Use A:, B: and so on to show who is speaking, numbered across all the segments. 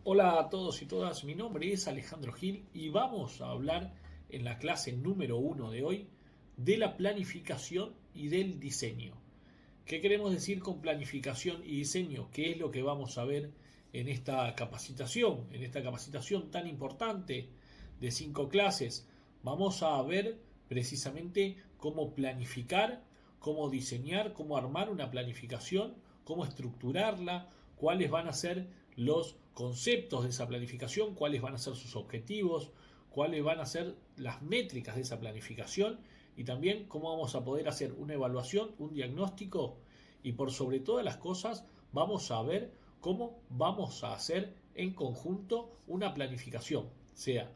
A: Hola a todos y todas, mi nombre es Alejandro Gil y vamos a hablar en la clase número uno de hoy de la planificación y del diseño. ¿Qué queremos decir con planificación y diseño? ¿Qué es lo que vamos a ver en esta capacitación? En esta capacitación tan importante de 5 clases, vamos a ver precisamente cómo planificar, cómo diseñar, cómo armar una planificación, cómo estructurarla, cuáles van a ser los conceptos de esa planificación, cuáles van a ser sus objetivos, cuáles van a ser las métricas de esa planificación y también cómo vamos a poder hacer una evaluación, un diagnóstico y por sobre todas las cosas vamos a ver cómo vamos a hacer en conjunto una planificación, sea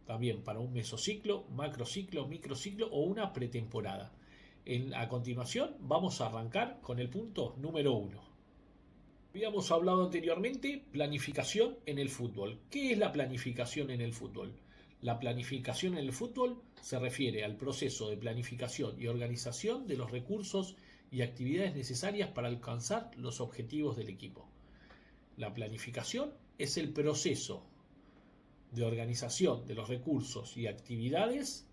A: también para un mesociclo, macrociclo, microciclo o una pretemporada. A continuación vamos a arrancar con el punto número uno. Habíamos hablado anteriormente planificación en el fútbol. ¿Qué es la planificación en el fútbol? La planificación en el fútbol se refiere al proceso de planificación y organización de los recursos y actividades necesarias para alcanzar los objetivos del equipo. La planificación es el proceso de organización de los recursos y actividades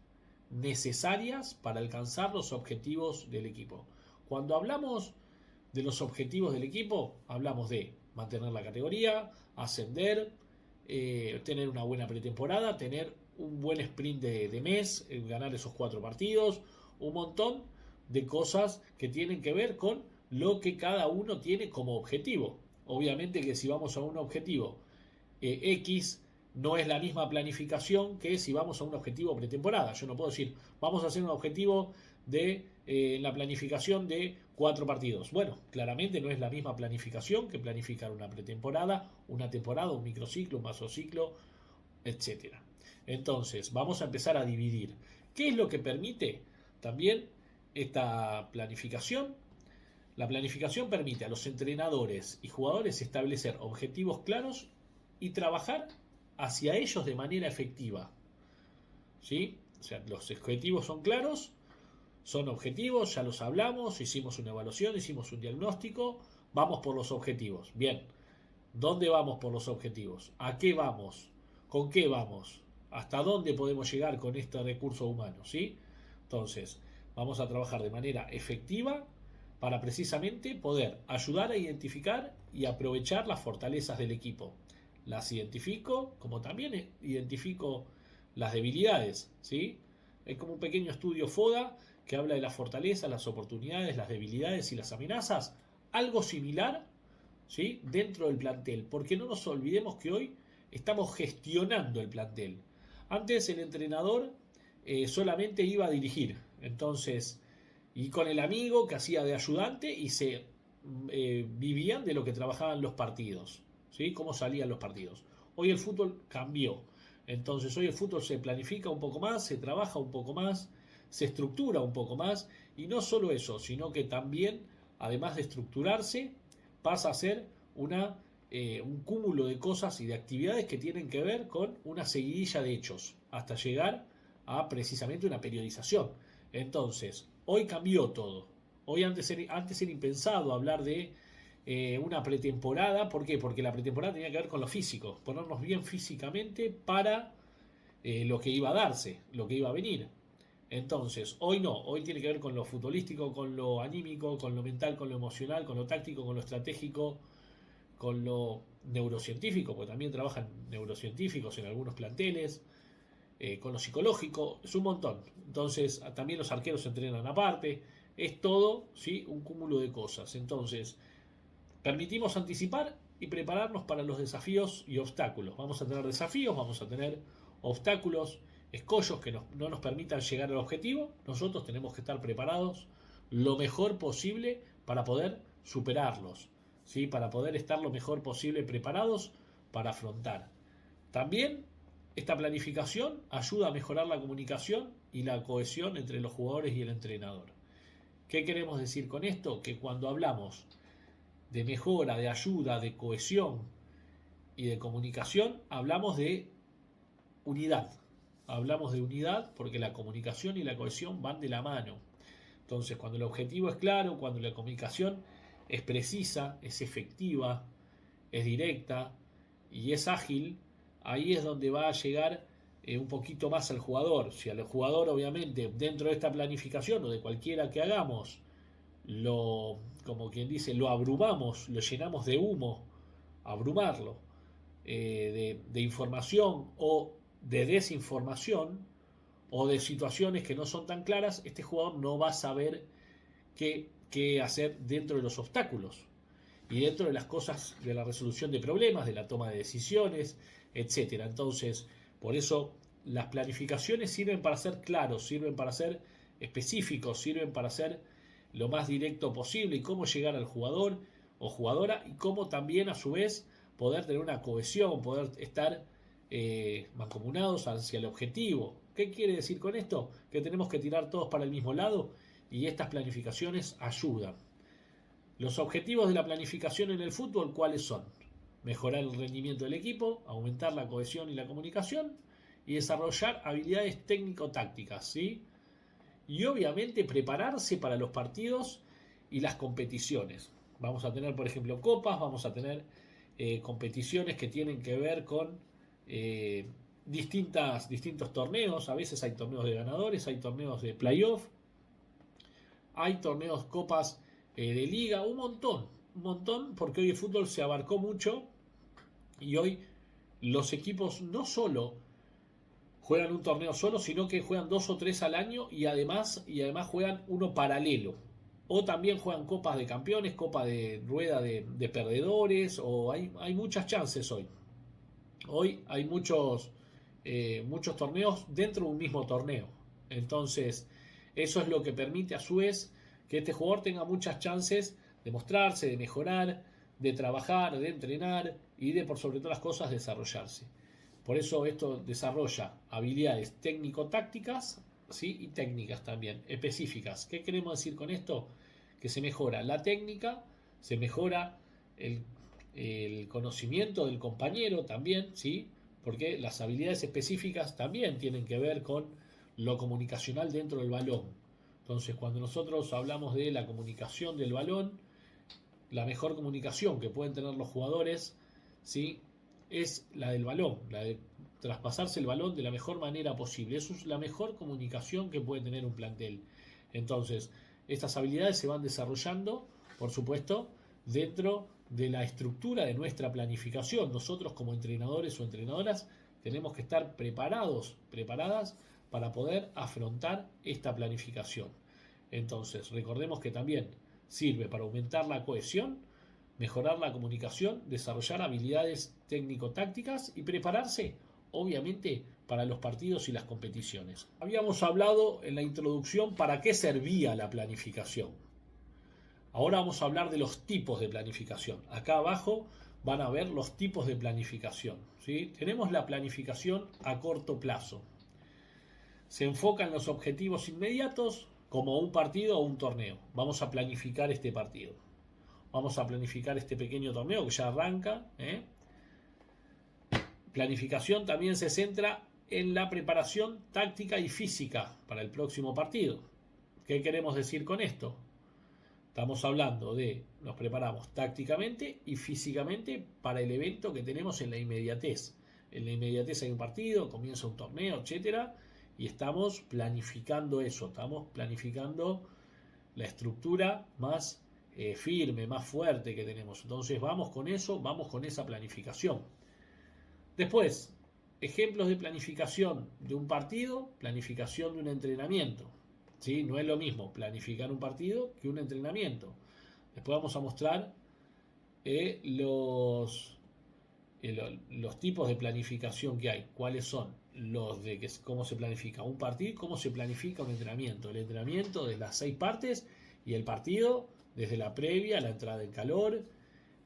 A: necesarias para alcanzar los objetivos del equipo. Cuando hablamos de los objetivos del equipo, hablamos de mantener la categoría, ascender, tener una buena pretemporada, tener un buen sprint de mes, ganar esos 4 partidos, un montón de cosas que tienen que ver con lo que cada uno tiene como objetivo. Obviamente que si vamos a un objetivo X no es la misma planificación que si vamos a un objetivo pretemporada. Yo no puedo decir, vamos a hacer un objetivo de la planificación de 4 partidos. Bueno, claramente no es la misma planificación que planificar una pretemporada, una temporada, un microciclo, un mesociclo, etcétera. Entonces, vamos a empezar a dividir. ¿Qué es lo que permite también esta planificación? La planificación permite a los entrenadores y jugadores establecer objetivos claros y trabajar hacia ellos de manera efectiva. ¿Sí? O sea, los objetivos son claros, son objetivos, ya los hablamos, hicimos una evaluación, hicimos un diagnóstico, vamos por los objetivos. Bien, ¿dónde vamos por los objetivos? ¿A qué vamos? ¿Con qué vamos? ¿Hasta dónde podemos llegar con este recurso humano? ¿Sí? Entonces, vamos a trabajar de manera efectiva para precisamente poder ayudar a identificar y aprovechar las fortalezas del equipo. Las identifico como también identifico las debilidades, ¿sí? Es como un pequeño estudio FODA que habla de las fortalezas, las oportunidades, las debilidades y las amenazas. Algo similar, ¿sí? Dentro del plantel, porque no nos olvidemos que hoy estamos gestionando el plantel. Antes el entrenador solamente iba a dirigir, entonces, y con el amigo que hacía de ayudante y se vivían de lo que trabajaban los partidos, ¿sí? Cómo salían los partidos. Hoy el fútbol cambió, entonces hoy el fútbol se planifica un poco más, se trabaja un poco más, se estructura un poco más, y no solo eso, sino que también, además de estructurarse, pasa a ser un cúmulo de cosas y de actividades que tienen que ver con una seguidilla de hechos, hasta llegar a precisamente una periodización. Entonces, hoy cambió todo. Hoy antes era impensado hablar de una pretemporada. ¿Por qué? Porque la pretemporada tenía que ver con lo físico, ponernos bien físicamente para lo que iba a darse, lo que iba a venir. Entonces, hoy no, hoy tiene que ver con lo futbolístico, con lo anímico, con lo mental, con lo emocional, con lo táctico, con lo estratégico, con lo neurocientífico, porque también trabajan neurocientíficos en algunos planteles, con lo psicológico, es un montón. Entonces, también los arqueros se entrenan aparte, es todo, ¿sí? Un cúmulo de cosas. Entonces, permitimos anticipar y prepararnos para los desafíos y obstáculos. Vamos a tener desafíos, vamos a tener obstáculos, escollos que no nos permitan llegar al objetivo. Nosotros tenemos que estar preparados lo mejor posible para poder superarlos, ¿sí? Para poder estar lo mejor posible preparados para afrontar. También esta planificación ayuda a mejorar la comunicación y la cohesión entre los jugadores y el entrenador. ¿Qué queremos decir con esto? Que cuando hablamos de mejora, de ayuda, de cohesión y de comunicación, hablamos de unidad. Hablamos de unidad porque la comunicación y la cohesión van de la mano. Entonces, cuando el objetivo es claro, cuando la comunicación es precisa, es efectiva, es directa, y es ágil, ahí es donde va a llegar un poquito más al jugador. Si al jugador, obviamente, dentro de esta planificación o de cualquiera que hagamos, como quien dice, lo abrumamos, lo llenamos de humo, abrumarlo, de información o de desinformación o de situaciones que no son tan claras, este jugador no va a saber qué hacer dentro de los obstáculos y dentro de las cosas de la resolución de problemas, de la toma de decisiones, etcétera. Entonces, por eso las planificaciones sirven para ser claros, sirven para ser específicos, sirven para ser lo más directo posible y cómo llegar al jugador o jugadora y cómo también a su vez poder tener una cohesión, poder estar mancomunados hacia el objetivo. ¿Qué quiere decir con esto? Que tenemos que tirar todos para el mismo lado y estas planificaciones ayudan. Los objetivos de la planificación en el fútbol, ¿cuáles son? Mejorar el rendimiento del equipo, aumentar la cohesión y la comunicación y desarrollar habilidades técnico-tácticas, ¿sí? Y obviamente prepararse para los partidos y las competiciones. Vamos a tener, por ejemplo, copas, vamos a tener competiciones que tienen que ver con distintos torneos. A veces hay torneos de ganadores, hay torneos de playoff, hay torneos, copas de liga, un montón, porque hoy el fútbol se abarcó mucho y hoy los equipos no solo juegan un torneo solo, sino que juegan 2 o 3 al año y además juegan uno paralelo. O también juegan copas de campeones, copa de rueda de perdedores, o hay muchas chances hoy. Hoy hay muchos torneos dentro de un mismo torneo. Entonces, eso es lo que permite a su vez que este jugador tenga muchas chances de mostrarse, de mejorar, de trabajar, de entrenar y de, por sobre todas las cosas, desarrollarse. Por eso esto desarrolla habilidades técnico-tácticas, ¿sí? Y técnicas también, específicas. ¿Qué queremos decir con esto? Que se mejora la técnica, se mejora el conocimiento del compañero también, ¿sí? Porque las habilidades específicas también tienen que ver con lo comunicacional dentro del balón. Entonces, cuando nosotros hablamos de la comunicación del balón, la mejor comunicación que pueden tener los jugadores, ¿sí? Es la del balón, la de traspasarse el balón de la mejor manera posible. Eso es la mejor comunicación que puede tener un plantel. Entonces, estas habilidades se van desarrollando, por supuesto, dentro de la estructura de nuestra planificación. Nosotros como entrenadores o entrenadoras tenemos que estar preparadas para poder afrontar esta planificación. Entonces, recordemos que también sirve para aumentar la cohesión, mejorar la comunicación, desarrollar habilidades técnico-tácticas y prepararse, obviamente, para los partidos y las competiciones. Habíamos hablado en la introducción para qué servía la planificación. Ahora vamos a hablar de los tipos de planificación. Acá abajo van a ver los tipos de planificación, ¿sí? Tenemos la planificación a corto plazo. Se enfoca en los objetivos inmediatos como un partido o un torneo. Vamos a planificar este partido. Vamos a planificar este pequeño torneo que ya arranca. Planificación también se centra en la preparación táctica y física para el próximo partido. ¿Qué queremos decir con esto? Estamos hablando de nos preparamos tácticamente y físicamente para el evento que tenemos en la inmediatez. En la inmediatez hay un partido, comienza un torneo, etcétera, y estamos planificando eso. Estamos planificando la estructura más firme, más fuerte que tenemos. Entonces vamos con eso, vamos con esa planificación. Después, ejemplos de planificación de un partido, planificación de un entrenamiento. ¿Sí? No es lo mismo planificar un partido que un entrenamiento. Después vamos a mostrar los tipos de planificación que hay. ¿Cuáles son? Los de cómo se planifica un partido y cómo se planifica un entrenamiento. El entrenamiento de las 6 partes y el partido desde la previa, la entrada en calor,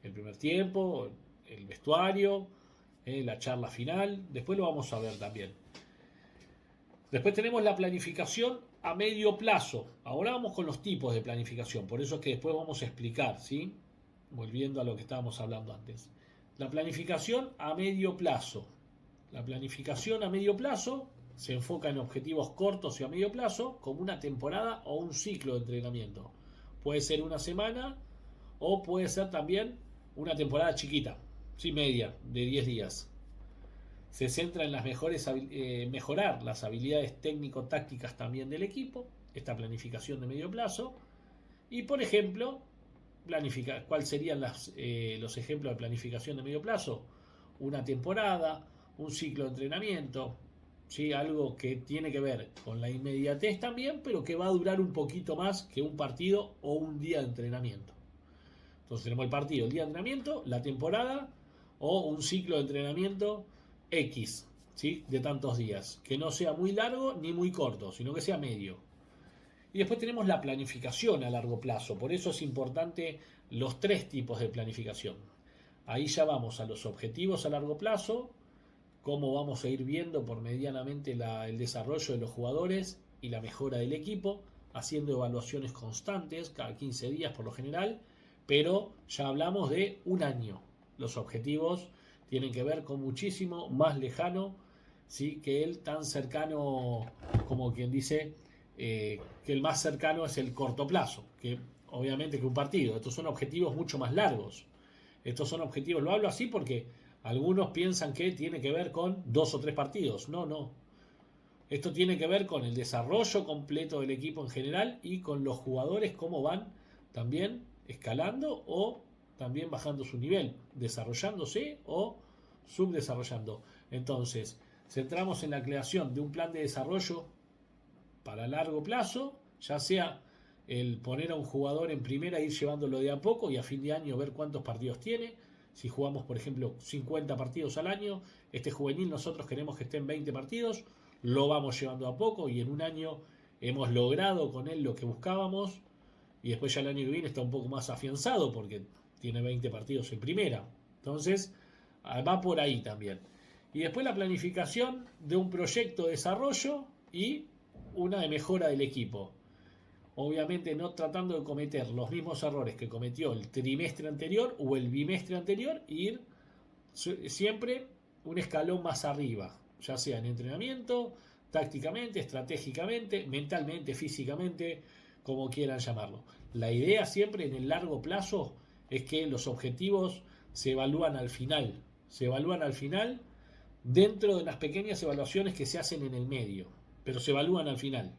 A: el primer tiempo, el vestuario, la charla final. Después lo vamos a ver también. Después tenemos la planificación a medio plazo. Ahora vamos con los tipos de planificación. Por eso es que después vamos a explicar, ¿sí? Volviendo a lo que estábamos hablando antes. La planificación a medio plazo. La planificación a medio plazo se enfoca en objetivos cortos y a medio plazo, como una temporada o un ciclo de entrenamiento. Puede ser una semana o puede ser también una temporada chiquita, sí, media, de 10 días. Se centra en mejorar las habilidades técnico-tácticas también del equipo, esta planificación de medio plazo. Y por ejemplo, ¿cuáles serían los ejemplos de planificación de medio plazo? Una temporada, un ciclo de entrenamiento, ¿sí? Algo que tiene que ver con la inmediatez también, pero que va a durar un poquito más que un partido o un día de entrenamiento. Entonces tenemos el partido, el día de entrenamiento, la temporada o un ciclo de entrenamiento X, ¿sí? De tantos días. Que no sea muy largo ni muy corto, sino que sea medio. Y después tenemos la planificación a largo plazo. Por eso es importante los tres tipos de planificación. Ahí ya vamos a los objetivos a largo plazo, cómo vamos a ir viendo por medianamente el desarrollo de los jugadores y la mejora del equipo, haciendo evaluaciones constantes, cada 15 días por lo general, pero ya hablamos de un año. Los objetivos tienen que ver con muchísimo más lejano, ¿sí? Que el tan cercano, como quien dice, que el más cercano es el corto plazo, que obviamente que un partido. Estos son objetivos mucho más largos. Estos son objetivos, lo hablo así porque algunos piensan que tiene que ver con 2 o 3 partidos. No, no. Esto tiene que ver con el desarrollo completo del equipo en general y con los jugadores cómo van también escalando o también bajando su nivel, desarrollándose o subdesarrollando. Entonces, centramos en la creación de un plan de desarrollo para largo plazo, ya sea el poner a un jugador en primera e ir llevándolo de a poco y a fin de año ver cuántos partidos tiene. Si jugamos, por ejemplo, 50 partidos al año, este juvenil nosotros queremos que esté en 20 partidos, lo vamos llevando a poco y en un año hemos logrado con él lo que buscábamos y después ya el año que viene está un poco más afianzado porque tiene 20 partidos en primera. Entonces, va por ahí también. Y después la planificación de un proyecto de desarrollo y una de mejora del equipo. Obviamente no tratando de cometer los mismos errores que cometió el trimestre anterior o el bimestre anterior e ir siempre un escalón más arriba, ya sea en entrenamiento, tácticamente, estratégicamente, mentalmente, físicamente, como quieran llamarlo. La idea siempre en el largo plazo es que los objetivos se evalúan al final, dentro de las pequeñas evaluaciones que se hacen en el medio, pero se evalúan al final.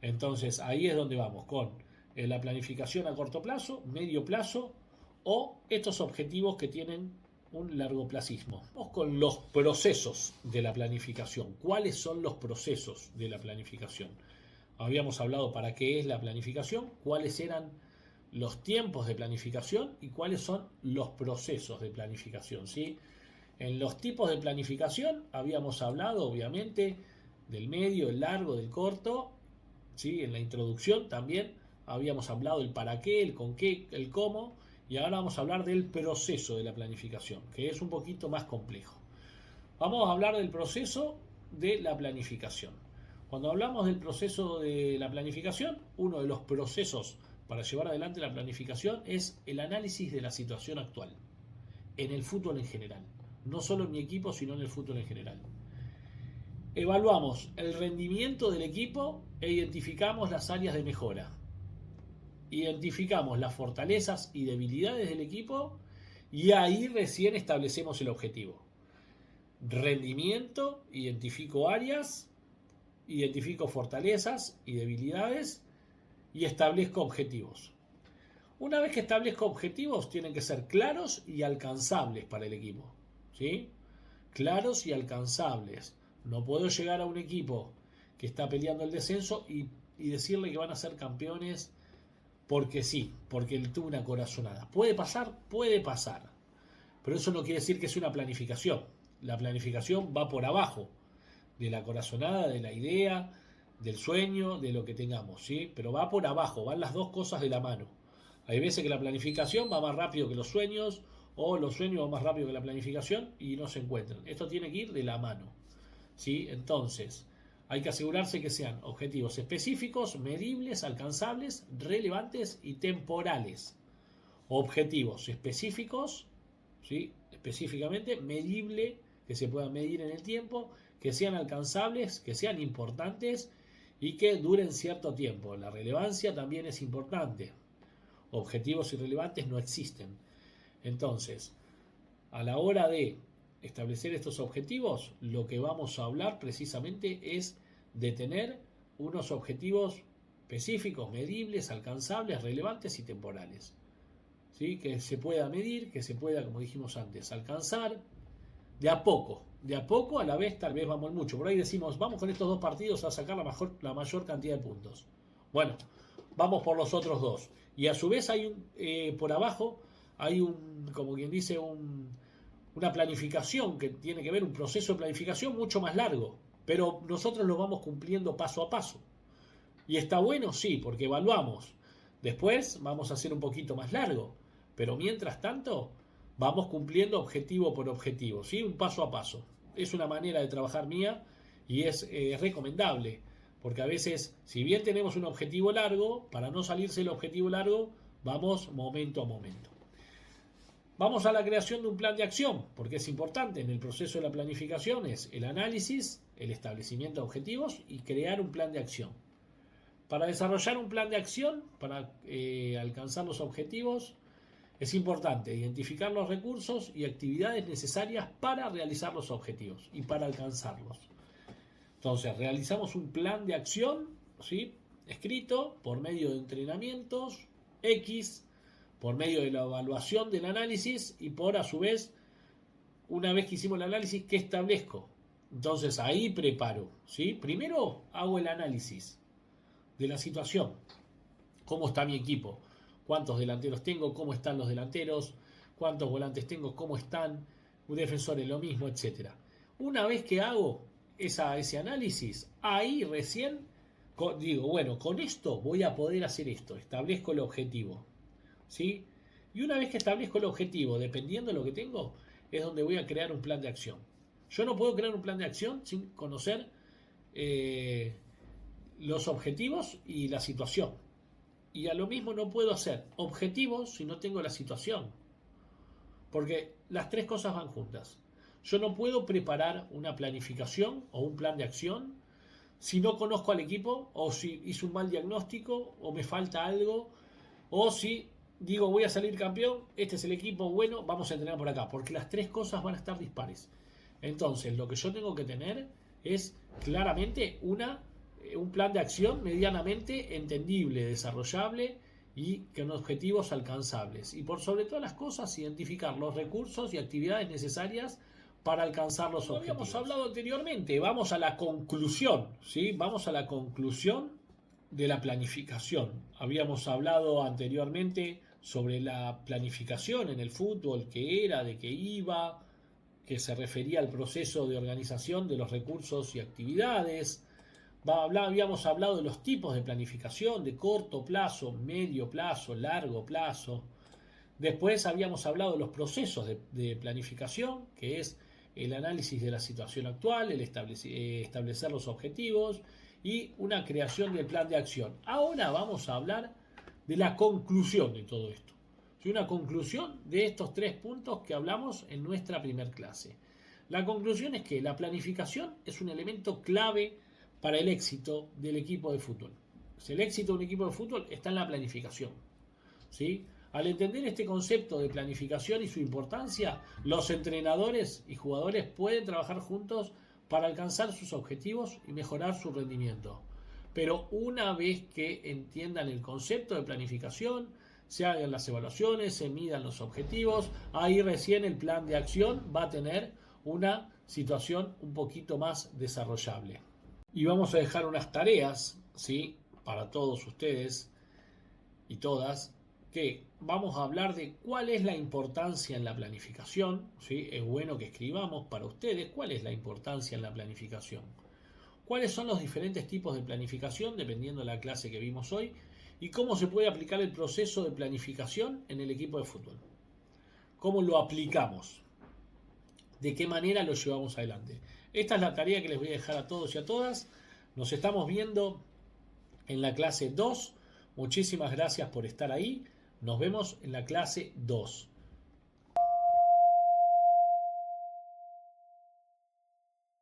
A: Entonces ahí es donde vamos con la planificación a corto plazo, medio plazo o estos objetivos que tienen un largoplacismo. Vamos con los procesos de la planificación. ¿Cuáles son los procesos de la planificación? Habíamos hablado para qué es la planificación, cuáles eran los tiempos de planificación y cuáles son los procesos de planificación, ¿sí? En los tipos de planificación habíamos hablado obviamente del medio, el largo, del corto, ¿sí? En la introducción también habíamos hablado del para qué, el con qué, el cómo, y ahora vamos a hablar del proceso de la planificación, que es un poquito más complejo. Vamos a hablar del proceso de la planificación. Cuando hablamos del proceso de la planificación, uno de los procesos para llevar adelante la planificación es el análisis de la situación actual, en el fútbol en general, no solo en mi equipo, sino en el fútbol en general. Evaluamos el rendimiento del equipo e identificamos las áreas de mejora. Identificamos las fortalezas y debilidades del equipo y ahí recién establecemos el objetivo. Rendimiento, identifico áreas, identifico fortalezas y debilidades y establezco objetivos. Una vez que establezco objetivos, tienen que ser claros y alcanzables para el equipo, ¿sí? Claros y alcanzables. No puedo llegar a un equipo que está peleando el descenso y decirle que van a ser campeones porque sí, porque él tuvo una corazonada. Puede pasar, pero eso no quiere decir que es una planificación. La planificación va por abajo de la corazonada, de la idea, del sueño, de lo que tengamos, ¿sí? Pero va por abajo, van las dos cosas de la mano. Hay veces que la planificación va más rápido que los sueños, o los sueños van más rápido que la planificación y no se encuentran. Esto tiene que ir de la mano, ¿sí? Entonces, hay que asegurarse que sean objetivos específicos, medibles, alcanzables, relevantes y temporales. Objetivos específicos, ¿sí? Específicamente, medible, que se puedan medir en el tiempo, que sean alcanzables, que sean importantes y que duren cierto tiempo. La relevancia también es importante. Objetivos irrelevantes no existen. Entonces, a la hora de establecer estos objetivos, lo que vamos a hablar precisamente es de tener unos objetivos específicos, medibles, alcanzables, relevantes y temporales. ¿Sí? Que se pueda medir, que se pueda, como dijimos antes, alcanzar de a poco a la vez, tal vez vamos mucho. Por ahí decimos, vamos con estos 2 partidos a sacar la mayor cantidad de puntos. Bueno, vamos por los otros 2. Y a su vez hay por abajo hay como quien dice, una planificación que tiene que ver, un proceso de planificación mucho más largo. Pero nosotros lo vamos cumpliendo paso a paso. Y está bueno, sí, porque evaluamos. Después vamos a hacer un poquito más largo. Pero mientras tanto, vamos cumpliendo objetivo por objetivo, ¿sí? Un paso a paso. Es una manera de trabajar mía y es recomendable. Porque a veces, si bien tenemos un objetivo largo, para no salirse del objetivo largo, vamos momento a momento. Vamos a la creación de un plan de acción, porque es importante en el proceso de la planificación, es el análisis, el establecimiento de objetivos y crear un plan de acción. Para desarrollar un plan de acción, para alcanzar los objetivos, es importante identificar los recursos y actividades necesarias para realizar los objetivos y para alcanzarlos. Entonces, realizamos un plan de acción, ¿sí?, escrito por medio de entrenamientos X, por medio de la evaluación del análisis y por, a su vez, una vez que hicimos el análisis, ¿qué establezco? Entonces, ahí preparo, ¿sí? Primero hago el análisis de la situación. ¿Cómo está mi equipo? ¿Cuántos delanteros tengo? ¿Cómo están los delanteros? ¿Cuántos volantes tengo? ¿Cómo están? Defensores, lo mismo, etcétera. Una vez que hago ese análisis, ahí recién digo, bueno, con esto voy a poder hacer esto. Establezco el objetivo, ¿sí? Y una vez que establezco el objetivo, dependiendo de lo que tengo, es donde voy a crear un plan de acción. Yo no puedo crear un plan de acción sin conocer los objetivos y la situación. Y a lo mismo no puedo hacer objetivos si no tengo la situación. Porque las 3 cosas van juntas. Yo no puedo preparar una planificación o un plan de acción si no conozco al equipo, o si hice un mal diagnóstico, o me falta algo, o si digo voy a salir campeón, este es el equipo bueno, vamos a entrenar por acá. Porque las 3 cosas van a estar dispares. Entonces lo que yo tengo que tener es claramente un plan de acción medianamente entendible, desarrollable y con objetivos alcanzables. Y por sobre todas las cosas, identificar los recursos y actividades necesarias para alcanzar los objetivos. Habíamos hablado anteriormente, vamos a la conclusión, ¿sí? Vamos a la conclusión de la planificación. Habíamos hablado anteriormente sobre la planificación en el fútbol, qué era, de qué iba, que se refería al proceso de organización de los recursos y actividades. Habíamos hablado de los tipos de planificación, de corto plazo, medio plazo, largo plazo. Después habíamos hablado de los procesos de planificación, que es el análisis de la situación actual, el establecer los objetivos y una creación del plan de acción. Ahora vamos a hablar de la conclusión de todo esto. Una conclusión de estos 3 puntos que hablamos en nuestra primer clase. La conclusión es que la planificación es un elemento clave para el éxito del equipo de fútbol. El éxito de un equipo de fútbol está en la planificación, ¿sí? Al entender este concepto de planificación y su importancia, los entrenadores y jugadores pueden trabajar juntos para alcanzar sus objetivos y mejorar su rendimiento. Pero una vez que entiendan el concepto de planificación, se hagan las evaluaciones, se midan los objetivos, ahí recién el plan de acción va a tener una situación un poquito más desarrollable. Y vamos a dejar unas tareas, ¿sí?, para todos ustedes y todas, que vamos a hablar de cuál es la importancia en la planificación, ¿sí? Es bueno que escribamos para ustedes cuál es la importancia en la planificación. Cuáles son los diferentes tipos de planificación dependiendo de la clase que vimos hoy y cómo se puede aplicar el proceso de planificación en el equipo de fútbol. ¿Cómo lo aplicamos? ¿De qué manera lo llevamos adelante? Esta es la tarea que les voy a dejar a todos y a todas. Nos estamos viendo en la clase 2. Muchísimas gracias por estar ahí. Nos vemos en la clase 2.